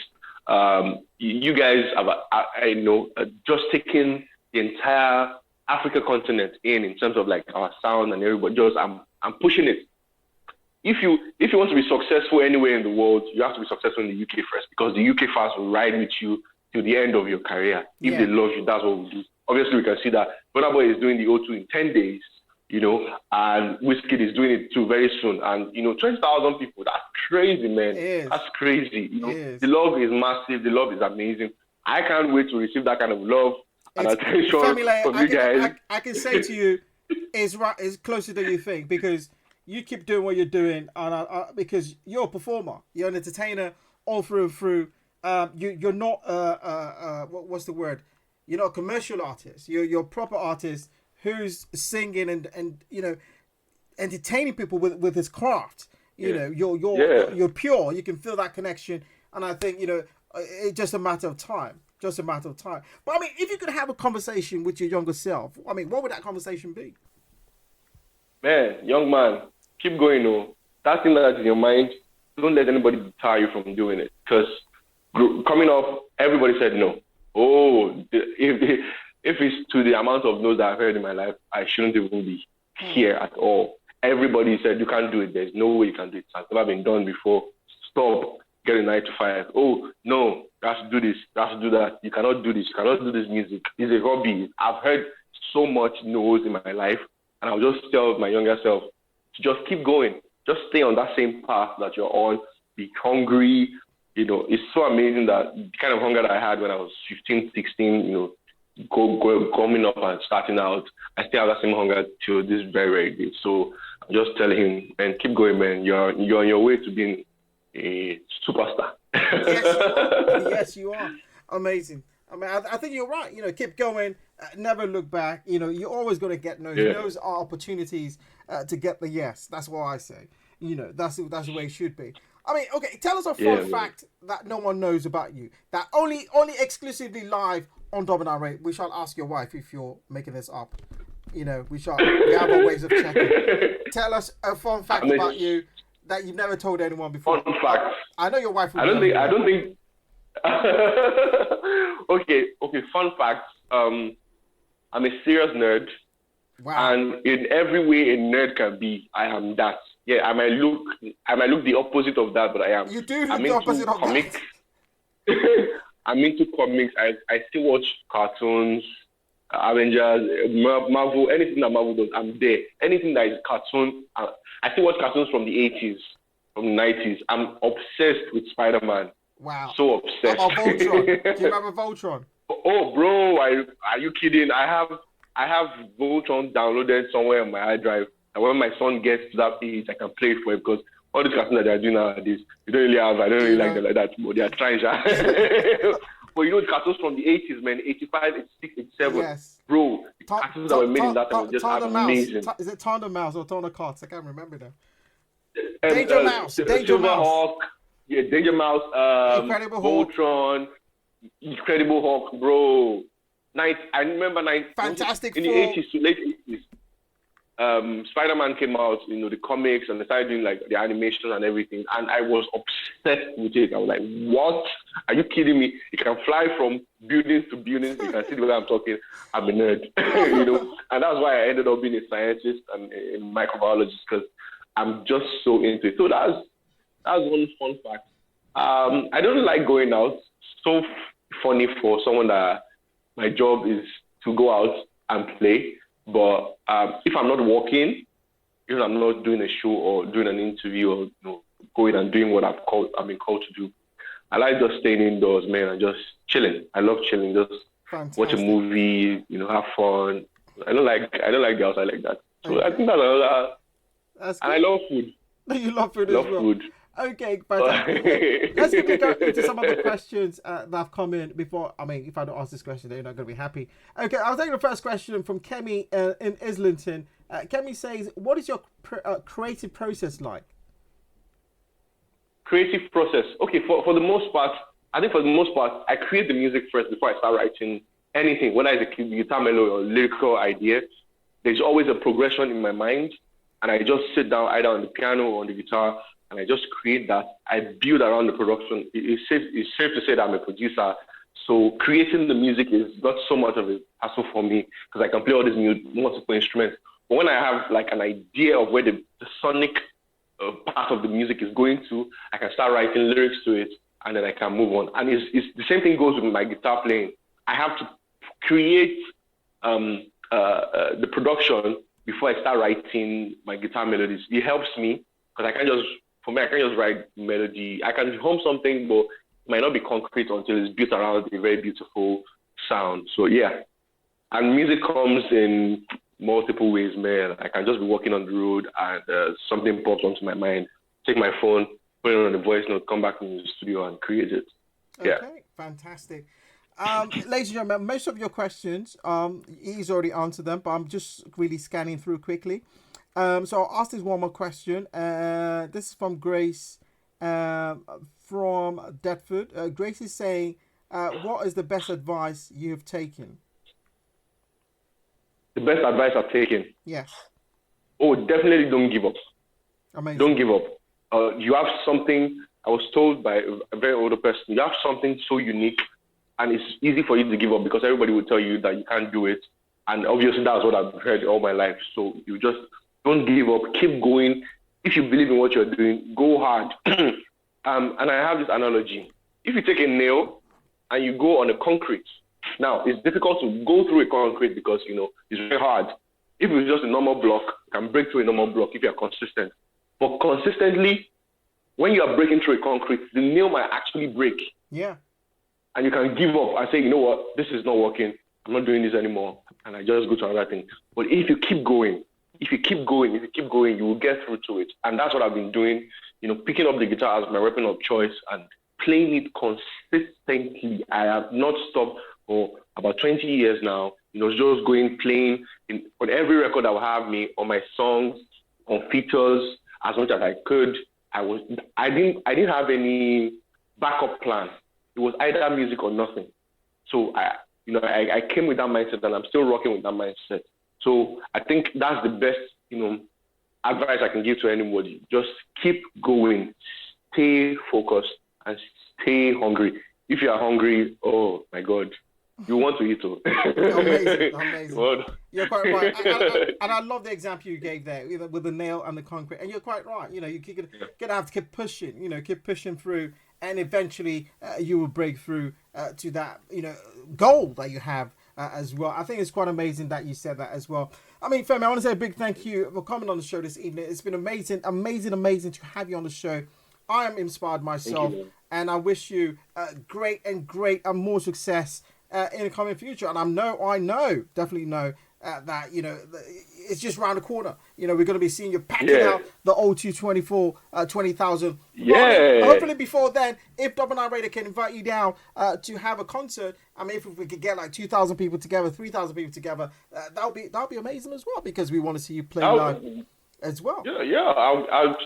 You guys have, just taken the entire Africa continent in terms of like our sound and everybody. Just I'm pushing it. If you want to be successful anywhere in the world, you have to be successful in the UK first, because the UK fans will ride with you till the end of your career. If they love you, that's what we do. Obviously, we can see that Burna Boy is doing the O2 in 10 days, you know, and Wizkid is doing it too very soon. And, you know, 20,000 people, that's crazy, man. That's crazy. You know, the love is massive. The love is amazing. I can't wait to receive that kind of love and attention from you guys.
I can say to you, it's closer than you think, because you keep doing what you're doing, and because you're a performer, you're an entertainer all through and through. You're not what's the word? You're not a commercial artist. You're a proper artist who's singing and you know, entertaining people with his craft. You know, you're pure. You can feel that connection, and I think, you know, it's just a matter of time. Just a matter of time. But I mean, if you could have a conversation with your younger self, I mean, what would that conversation be?
Man, young man, keep going, oh. That thing that's in your mind, don't let anybody deter you from doing it. Because coming up, everybody said no. Oh, if it's to the amount of no's that I've heard in my life, I shouldn't even be here at all. Everybody said, you can't do it. There's no way you can do it. It's never been done before. Stop. Get a 9 to 5. Oh, no, you have to do this. You have to do that. You cannot do this. You cannot do this music. It's a hobby. I've heard so much no's in my life. And I'll just tell my younger self to just keep going. Just stay on that same path that you're on. Be hungry. You know, it's so amazing that the kind of hunger that I had when I was 15, 16, you know, coming up and starting out, I still have that same hunger till this very, very day. So I'm just telling him, man, keep going, man. You're on your way to being a superstar.
Yes, you are. Amazing. I mean, I think you're right. You know, keep going. Never look back. You know, you're always going to get no's. Yeah. No's are opportunities to get the yes. That's what I say. You know, that's the way it should be. I mean, okay, tell us a fun fact that no one knows about you, that only exclusively live on Double9Radio. We shall ask your wife if you're making this up. You know, we have our ways of checking. Tell us a fun fact about you that you've never told anyone before.
Fun fact.
I know your wife will.
I don't think. Okay. Fun fact. I'm a serious nerd.
Wow.
And in every way a nerd can be, I am that. Yeah, I might look the opposite of that, but I am.
You do look the opposite of
comics. I'm into comics. I still watch cartoons, Avengers, Marvel, anything that Marvel does, I'm there. Anything that is cartoon, I still watch cartoons from the 80s, from the 90s. I'm obsessed with Spider-Man.
Wow.
So obsessed.
About Voltron. Do you remember Voltron?
Oh, bro, are you kidding? I have Voltron downloaded somewhere on my hard drive. And when my son gets to that age, I can play it for him, because all the cartoons that they're doing nowadays, I don't really like them like that, but they're trying. But you know, the cartoons from the 80s, man, 85, 86, 87.
Yes.
Bro, the cartoons that were made in that time were just amazing.
Is it Thunder Mouse or Thunder Carts? I can't remember them. Danger Mouse. Danger Mouse.
Hawk. Yeah, Danger Mouse.
Incredible Hulk.
Voltron. Incredible Hulk, bro. I remember
Fantastic
in
Four.
the 80s to late 80s. Spider-Man came out, you know, the comics, and they started doing like the animation and everything, and I was obsessed with it. I was like, what? Are you kidding me? You can fly from buildings to buildings. You can see the way I'm talking. I'm a nerd, you know, and that's why I ended up being a scientist and a microbiologist, because I'm just so into it. So that's one fun fact. I don't like going out. So funny for someone that my job is to go out and play. But if I'm not working, if I'm not doing a show or doing an interview, or, you know, going and doing what I've been called to do, I like just staying indoors, man, and just chilling. I love chilling, just
Fantastic.
Watch a movie, you know, have fun. I don't like the outside like that. So I think that's another.
That's
and I love food.
You love food as well.
Food.
Okay, fantastic. Let's quickly go into some of the questions that have come in before. I mean, if I don't ask this question, then you're not going to be happy. Okay, I'll take the first question from Kemi in Islington. Kemi says, what is your creative process like?
Creative process. Okay, for the most part, I create the music first before I start writing anything, whether it's a guitar melody or lyrical idea. There's always a progression in my mind, and I just sit down either on the piano or on the guitar, and I just create that. I build around the production. It's safe to say that I'm a producer. So creating the music is not so much of a hassle for me because I can play all these multiple instruments. But when I have like an idea of where the sonic part of the music is going to, I can start writing lyrics to it, and then I can move on. And it's the same thing goes with my guitar playing. I have to create the production before I start writing my guitar melodies. It helps me because I can't just write melody. I can hum something, but it might not be concrete until it's built around a very beautiful sound. So yeah, and music comes in multiple ways, man. I can just be walking on the road and something pops onto my mind, take my phone, put it on a voice note, come back in the studio and create it. Yeah.
Okay, fantastic. Ladies and gentlemen, most of your questions, he's already answered them, but I'm just really scanning through quickly. So I'll ask this one more question. This is from Grace from Deptford. Grace is saying, what is the best advice you have taken?
The best advice I've taken?
Yes.
Oh, definitely don't give up.
Amazing.
Don't give up. You have something, I was told by a very older person, you have something so unique, and it's easy for you to give up because everybody will tell you that you can't do it. And obviously that's what I've heard all my life. So you just don't give up, keep going. If you believe in what you're doing, go hard. And I have this analogy. If you take a nail and you go on a concrete, now it's difficult to go through a concrete because, it's very hard. If it's just a normal block, you can break through a normal block if you're consistent. But consistently, when you are breaking through a concrete, the nail might actually break.
Yeah.
And you can give up and say, you know what, this is not working. I'm not doing this anymore. And I just go to another thing. But if you keep going, you will get through to it. And that's what I've been doing, picking up the guitar as my weapon of choice and playing it consistently. I have not stopped for about 20 years now. Just going, playing on every record that will have me, on my songs, on features, as much as I could. I didn't have any backup plan. It was either music or nothing. So I came with that mindset, and I'm still rocking with that mindset. So I think that's the best, advice I can give to anybody. Just keep going, stay focused, and stay hungry. If you are hungry, oh my God, you want to eat too.
Amazing. You're quite right. And I love the example you gave there with the nail and the concrete. And you're quite right. You're gonna have to keep pushing. Keep pushing through, and eventually you will break through to that goal that you have as well. I think it's quite amazing that you said that as well. I mean, Femi, I want to say a big thank you for coming on the show this evening. It's been amazing to have you on the show. I am inspired myself, and I wish you great and more success in the coming future. And I definitely know that it's just around the corner. We're going to be seeing you packing out the O2 24 20,000.
Yeah.
Hopefully before then, if Double9Radio can invite you down to have a concert, I mean, if we could get like 2,000 people together, 3,000 people together, that'll be amazing as well, because we want to see you play live as well.
Yeah.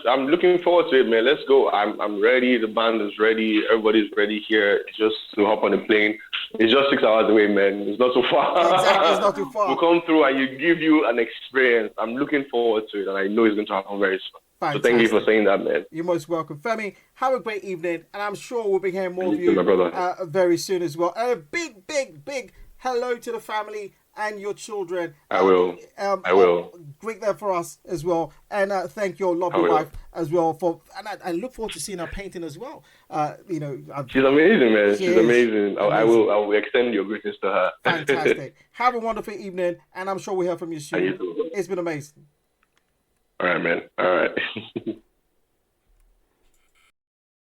I'm looking forward to it, man. Let's go. I'm ready. The band is ready. Everybody's ready here. Just to hop on the plane. It's just 6 hours away, man. It's not so far.
Exactly, it's not too far.
We'll come through and give you an experience. I'm looking forward to it, and I know it's going to happen very soon. Fantastic. So thank you for saying that, man.
You're most welcome. Femi, have a great evening, and I'm sure we'll be hearing more of you
my brother.
Very soon as well. And a big hello to the family and your children.
I will. I will.
Greet them for us as well. And thank your lovely wife as well and I look forward to seeing her painting as well. She's
amazing, man. She's amazing. I will extend your greetings to her.
Fantastic. Have a wonderful evening, and I'm sure we'll hear from you soon.
You too.
It's been amazing.
All right, man. All right.